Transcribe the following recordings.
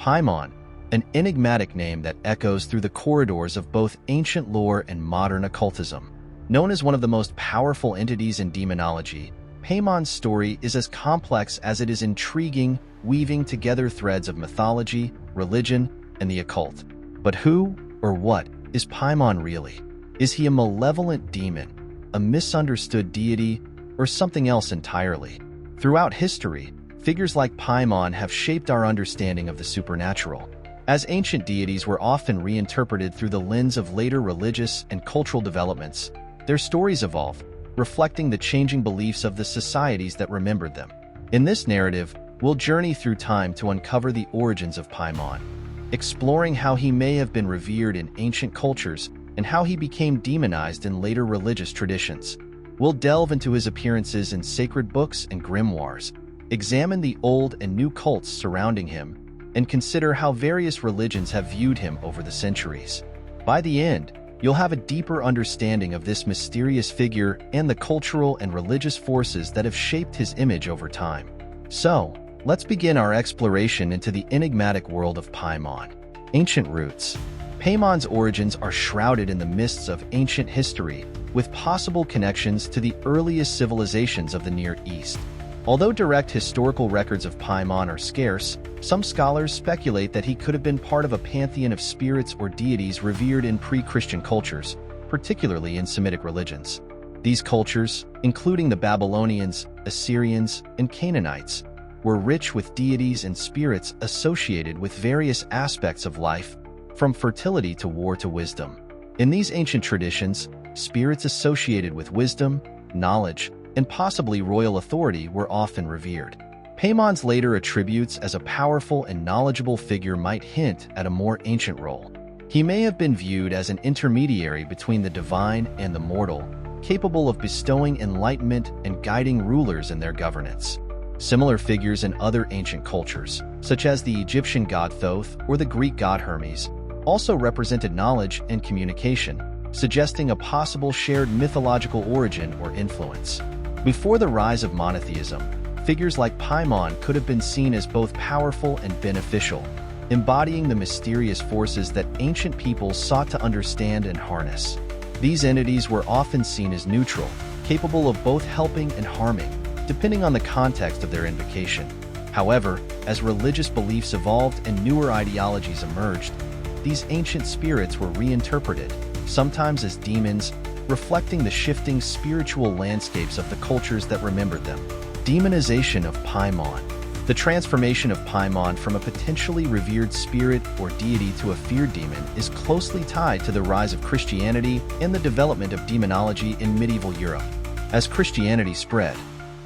Paimon, an enigmatic name that echoes through the corridors of both ancient lore and modern occultism. Known as one of the most powerful entities in demonology, Paimon's story is as complex as it is intriguing, weaving together threads of mythology, religion, and the occult. But who or what is Paimon really? Is he a malevolent demon, a misunderstood deity, or something else entirely? Throughout history, figures like Paimon have shaped our understanding of the supernatural. As ancient deities were often reinterpreted through the lens of later religious and cultural developments, their stories evolved, reflecting the changing beliefs of the societies that remembered them. In this narrative, we'll journey through time to uncover the origins of Paimon, exploring how he may have been revered in ancient cultures and how he became demonized in later religious traditions. We'll delve into his appearances in sacred books and grimoires, examine the old and new cults surrounding him, and consider how various religions have viewed him over the centuries. By the end, you'll have a deeper understanding of this mysterious figure and the cultural and religious forces that have shaped his image over time. So, let's begin our exploration into the enigmatic world of Paimon. Ancient roots. Paimon's origins are shrouded in the mists of ancient history, with possible connections to the earliest civilizations of the Near East. Although direct historical records of Paimon are scarce, some scholars speculate that he could have been part of a pantheon of spirits or deities revered in pre-Christian cultures, particularly in Semitic religions. These cultures, including the Babylonians, Assyrians, and Canaanites, were rich with deities and spirits associated with various aspects of life, from fertility to war to wisdom. In these ancient traditions, spirits associated with wisdom, knowledge, and possibly royal authority were often revered. Paimon's later attributes as a powerful and knowledgeable figure might hint at a more ancient role. He may have been viewed as an intermediary between the divine and the mortal, capable of bestowing enlightenment and guiding rulers in their governance. Similar figures in other ancient cultures, such as the Egyptian god Thoth or the Greek god Hermes, also represented knowledge and communication, suggesting a possible shared mythological origin or influence. Before the rise of monotheism, figures like Paimon could have been seen as both powerful and beneficial, embodying the mysterious forces that ancient peoples sought to understand and harness. These entities were often seen as neutral, capable of both helping and harming, depending on the context of their invocation. However, as religious beliefs evolved and newer ideologies emerged, these ancient spirits were reinterpreted, sometimes as demons, reflecting the shifting spiritual landscapes of the cultures that remembered them. Demonization of Paimon. The transformation of Paimon from a potentially revered spirit or deity to a feared demon is closely tied to the rise of Christianity and the development of demonology in medieval Europe. As Christianity spread,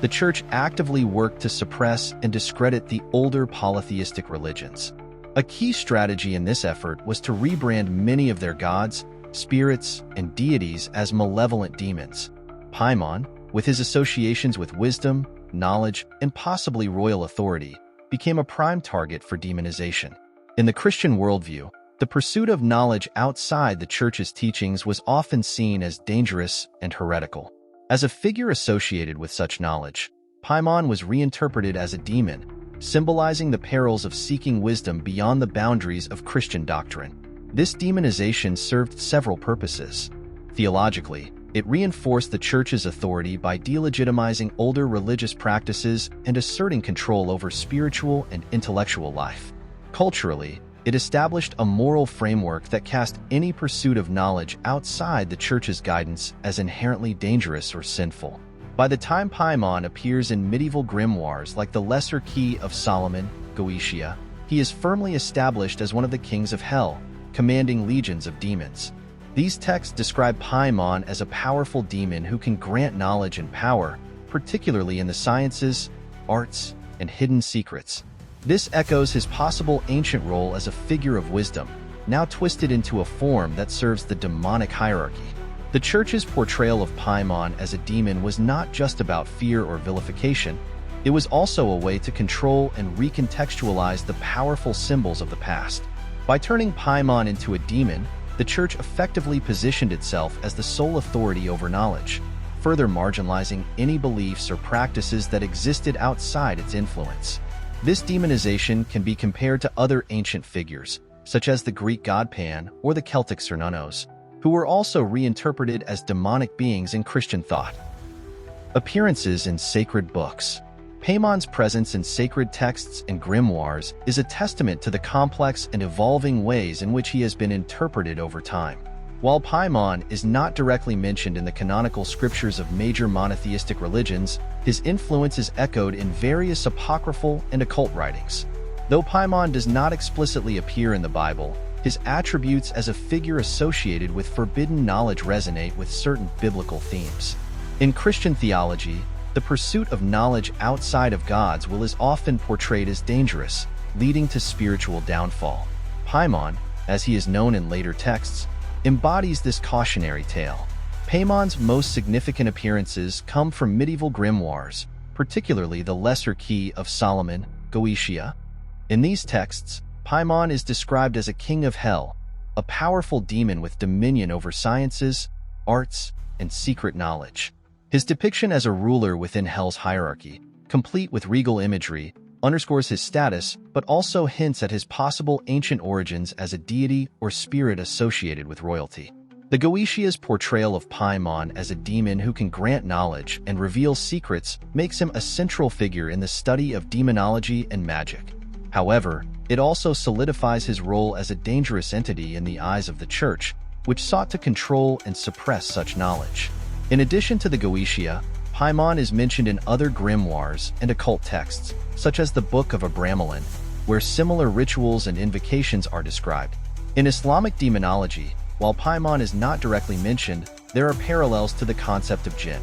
the Church actively worked to suppress and discredit the older polytheistic religions. A key strategy in this effort was to rebrand many of their gods, spirits, and deities as malevolent demons. Paimon, with his associations with wisdom, knowledge, and possibly royal authority, became a prime target for demonization. In the Christian worldview, the pursuit of knowledge outside the Church's teachings was often seen as dangerous and heretical. As a figure associated with such knowledge, Paimon was reinterpreted as a demon, symbolizing the perils of seeking wisdom beyond the boundaries of Christian doctrine. This demonization served several purposes. Theologically, it reinforced the Church's authority by delegitimizing older religious practices and asserting control over spiritual and intellectual life. Culturally, it established a moral framework that cast any pursuit of knowledge outside the Church's guidance as inherently dangerous or sinful. By the time Paimon appears in medieval grimoires like the Lesser Key of Solomon, Goetia, he is firmly established as one of the kings of hell, commanding legions of demons. These texts describe Paimon as a powerful demon who can grant knowledge and power, particularly in the sciences, arts, and hidden secrets. This echoes his possible ancient role as a figure of wisdom, now twisted into a form that serves the demonic hierarchy. The Church's portrayal of Paimon as a demon was not just about fear or vilification, it was also a way to control and recontextualize the powerful symbols of the past. By turning Paimon into a demon, the Church effectively positioned itself as the sole authority over knowledge, further marginalizing any beliefs or practices that existed outside its influence. This demonization can be compared to other ancient figures, such as the Greek god Pan or the Celtic Cernunnos, who were also reinterpreted as demonic beings in Christian thought. Appearances in sacred books. Paimon's presence in sacred texts and grimoires is a testament to the complex and evolving ways in which he has been interpreted over time. While Paimon is not directly mentioned in the canonical scriptures of major monotheistic religions, his influence is echoed in various apocryphal and occult writings. Though Paimon does not explicitly appear in the Bible, his attributes as a figure associated with forbidden knowledge resonate with certain biblical themes. In Christian theology, the pursuit of knowledge outside of God's will is often portrayed as dangerous, leading to spiritual downfall. Paimon, as he is known in later texts, embodies this cautionary tale. Paimon's most significant appearances come from medieval grimoires, particularly the Lesser Key of Solomon, Goetia. In these texts, Paimon is described as a king of hell, a powerful demon with dominion over sciences, arts, and secret knowledge. His depiction as a ruler within hell's hierarchy, complete with regal imagery, underscores his status but also hints at his possible ancient origins as a deity or spirit associated with royalty. The Goetia's portrayal of Paimon as a demon who can grant knowledge and reveal secrets makes him a central figure in the study of demonology and magic. However, it also solidifies his role as a dangerous entity in the eyes of the Church, which sought to control and suppress such knowledge. In addition to the Goetia, Paimon is mentioned in other grimoires and occult texts, such as the Book of Abramelin, where similar rituals and invocations are described. In Islamic demonology, while Paimon is not directly mentioned, there are parallels to the concept of jinn,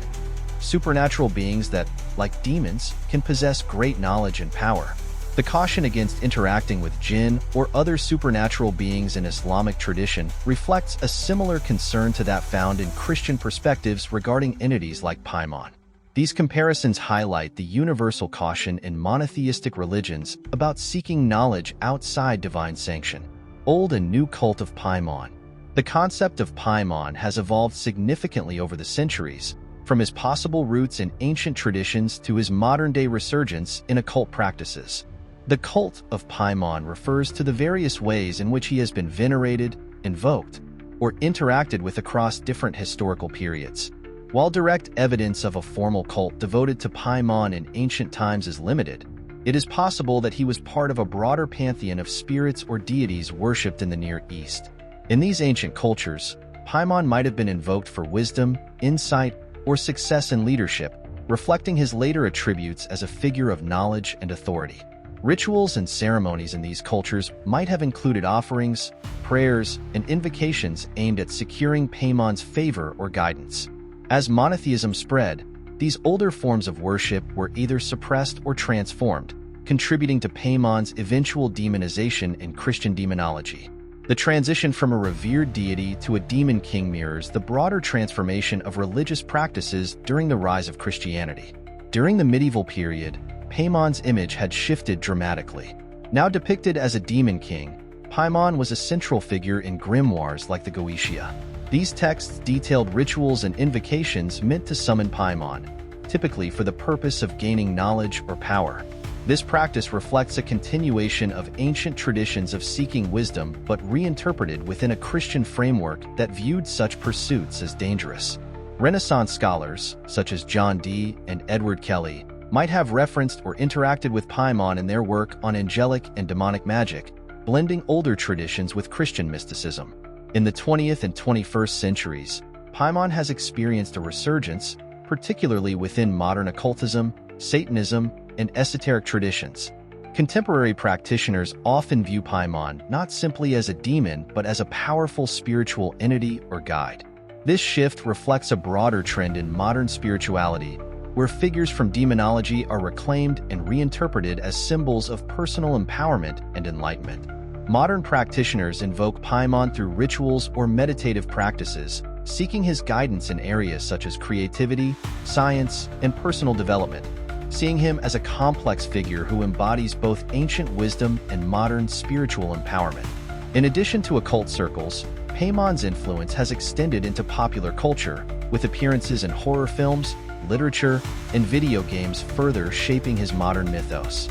supernatural beings that, like demons, can possess great knowledge and power. The caution against interacting with jinn or other supernatural beings in Islamic tradition reflects a similar concern to that found in Christian perspectives regarding entities like Paimon. These comparisons highlight the universal caution in monotheistic religions about seeking knowledge outside divine sanction. Old and New Cult of Paimon. The concept of Paimon has evolved significantly over the centuries, from his possible roots in ancient traditions to his modern-day resurgence in occult practices. The cult of Paimon refers to the various ways in which he has been venerated, invoked, or interacted with across different historical periods. While direct evidence of a formal cult devoted to Paimon in ancient times is limited, it is possible that he was part of a broader pantheon of spirits or deities worshipped in the Near East. In these ancient cultures, Paimon might have been invoked for wisdom, insight, or success in leadership, reflecting his later attributes as a figure of knowledge and authority. Rituals and ceremonies in these cultures might have included offerings, prayers, and invocations aimed at securing Paimon's favor or guidance. As monotheism spread, these older forms of worship were either suppressed or transformed, contributing to Paimon's eventual demonization in Christian demonology. The transition from a revered deity to a demon king mirrors the broader transformation of religious practices during the rise of Christianity. During the medieval period, Paimon's image had shifted dramatically. Now depicted as a demon king, Paimon was a central figure in grimoires like the Goetia. These texts detailed rituals and invocations meant to summon Paimon, typically for the purpose of gaining knowledge or power. This practice reflects a continuation of ancient traditions of seeking wisdom but reinterpreted within a Christian framework that viewed such pursuits as dangerous. Renaissance scholars, such as John Dee and Edward Kelly, might have referenced or interacted with Paimon in their work on angelic and demonic magic, blending older traditions with Christian mysticism. In the 20th and 21st centuries, Paimon has experienced a resurgence, particularly within modern occultism, Satanism, and esoteric traditions. Contemporary practitioners often view Paimon not simply as a demon but as a powerful spiritual entity or guide. This shift reflects a broader trend in modern spirituality, where figures from demonology are reclaimed and reinterpreted as symbols of personal empowerment and enlightenment. Modern practitioners invoke Paimon through rituals or meditative practices, seeking his guidance in areas such as creativity, science, and personal development, seeing him as a complex figure who embodies both ancient wisdom and modern spiritual empowerment. In addition to occult circles, Paimon's influence has extended into popular culture, with appearances in horror films, literature, and video games further shaping his modern mythos.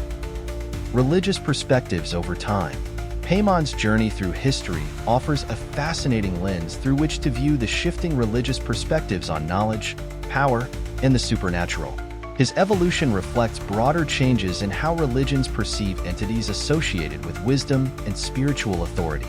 Religious perspectives over time. Paimon's journey through history offers a fascinating lens through which to view the shifting religious perspectives on knowledge, power, and the supernatural. His evolution reflects broader changes in how religions perceive entities associated with wisdom and spiritual authority.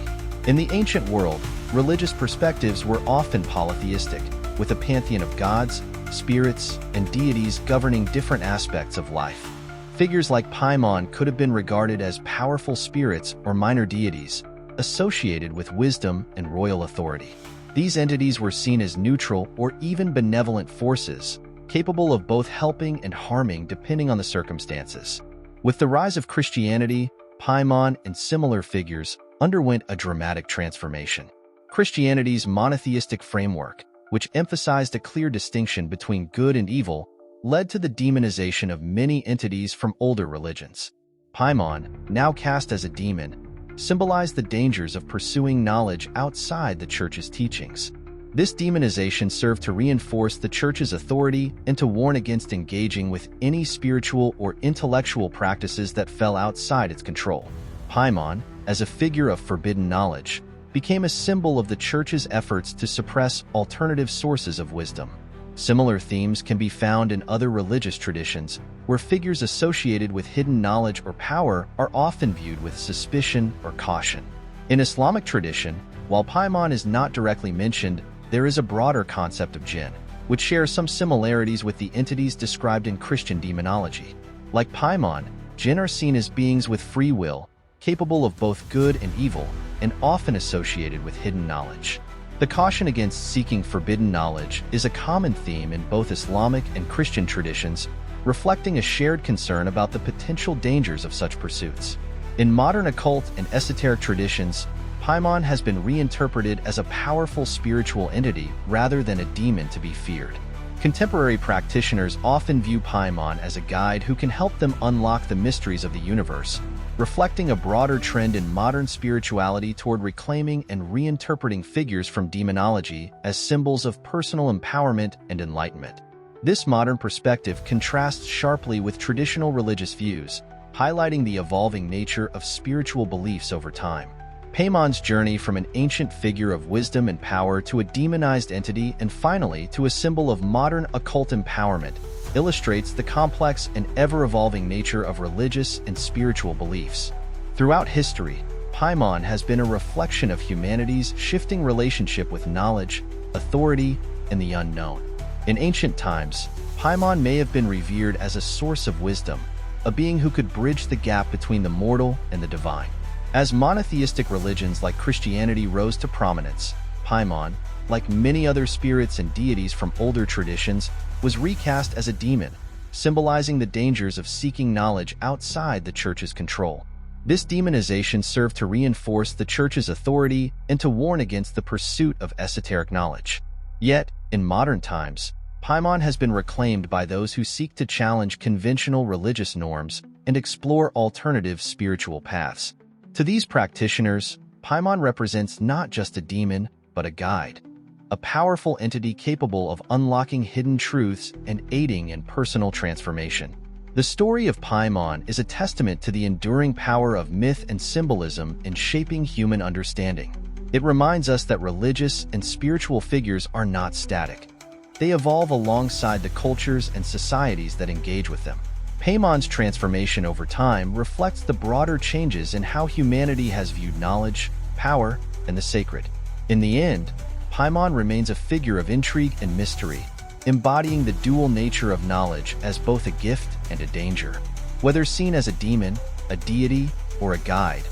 In the ancient world, religious perspectives were often polytheistic, with a pantheon of gods, spirits, and deities governing different aspects of life. Figures like Paimon could have been regarded as powerful spirits or minor deities, associated with wisdom and royal authority. These entities were seen as neutral or even benevolent forces, capable of both helping and harming depending on the circumstances. With the rise of Christianity, Paimon and similar figures underwent a dramatic transformation. Christianity's monotheistic framework, which emphasized a clear distinction between good and evil, led to the demonization of many entities from older religions. Paimon, now cast as a demon, symbolized the dangers of pursuing knowledge outside the Church's teachings. This demonization served to reinforce the Church's authority and to warn against engaging with any spiritual or intellectual practices that fell outside its control. Paimon, as a figure of forbidden knowledge, became a symbol of the Church's efforts to suppress alternative sources of wisdom. Similar themes can be found in other religious traditions, where figures associated with hidden knowledge or power are often viewed with suspicion or caution. In Islamic tradition, while Paimon is not directly mentioned, there is a broader concept of jinn, which shares some similarities with the entities described in Christian demonology. Like Paimon, jinn are seen as beings with free will, capable of both good and evil, and often associated with hidden knowledge. The caution against seeking forbidden knowledge is a common theme in both Islamic and Christian traditions, reflecting a shared concern about the potential dangers of such pursuits. In modern occult and esoteric traditions, Paimon has been reinterpreted as a powerful spiritual entity rather than a demon to be feared. Contemporary practitioners often view Paimon as a guide who can help them unlock the mysteries of the universe, reflecting a broader trend in modern spirituality toward reclaiming and reinterpreting figures from demonology as symbols of personal empowerment and enlightenment. This modern perspective contrasts sharply with traditional religious views, highlighting the evolving nature of spiritual beliefs over time. Paimon's journey from an ancient figure of wisdom and power to a demonized entity and finally to a symbol of modern occult empowerment illustrates the complex and ever-evolving nature of religious and spiritual beliefs. Throughout history, Paimon has been a reflection of humanity's shifting relationship with knowledge, authority, and the unknown. In ancient times, Paimon may have been revered as a source of wisdom, a being who could bridge the gap between the mortal and the divine. As monotheistic religions like Christianity rose to prominence, Paimon, like many other spirits and deities from older traditions, was recast as a demon, symbolizing the dangers of seeking knowledge outside the Church's control. This demonization served to reinforce the Church's authority and to warn against the pursuit of esoteric knowledge. Yet, in modern times, Paimon has been reclaimed by those who seek to challenge conventional religious norms and explore alternative spiritual paths. To these practitioners, Paimon represents not just a demon, but a guide, a powerful entity capable of unlocking hidden truths and aiding in personal transformation. The story of Paimon is a testament to the enduring power of myth and symbolism in shaping human understanding. It reminds us that religious and spiritual figures are not static. They evolve alongside the cultures and societies that engage with them. Paimon's transformation over time reflects the broader changes in how humanity has viewed knowledge, power, and the sacred. In the end, Paimon remains a figure of intrigue and mystery, embodying the dual nature of knowledge as both a gift and a danger. Whether seen as a demon, a deity, or a guide,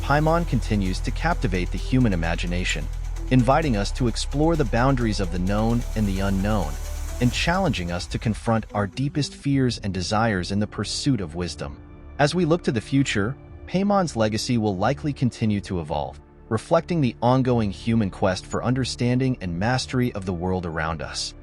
Paimon continues to captivate the human imagination, inviting us to explore the boundaries of the known and the unknown, and challenging us to confront our deepest fears and desires in the pursuit of wisdom. As we look to the future, Paimon's legacy will likely continue to evolve, reflecting the ongoing human quest for understanding and mastery of the world around us.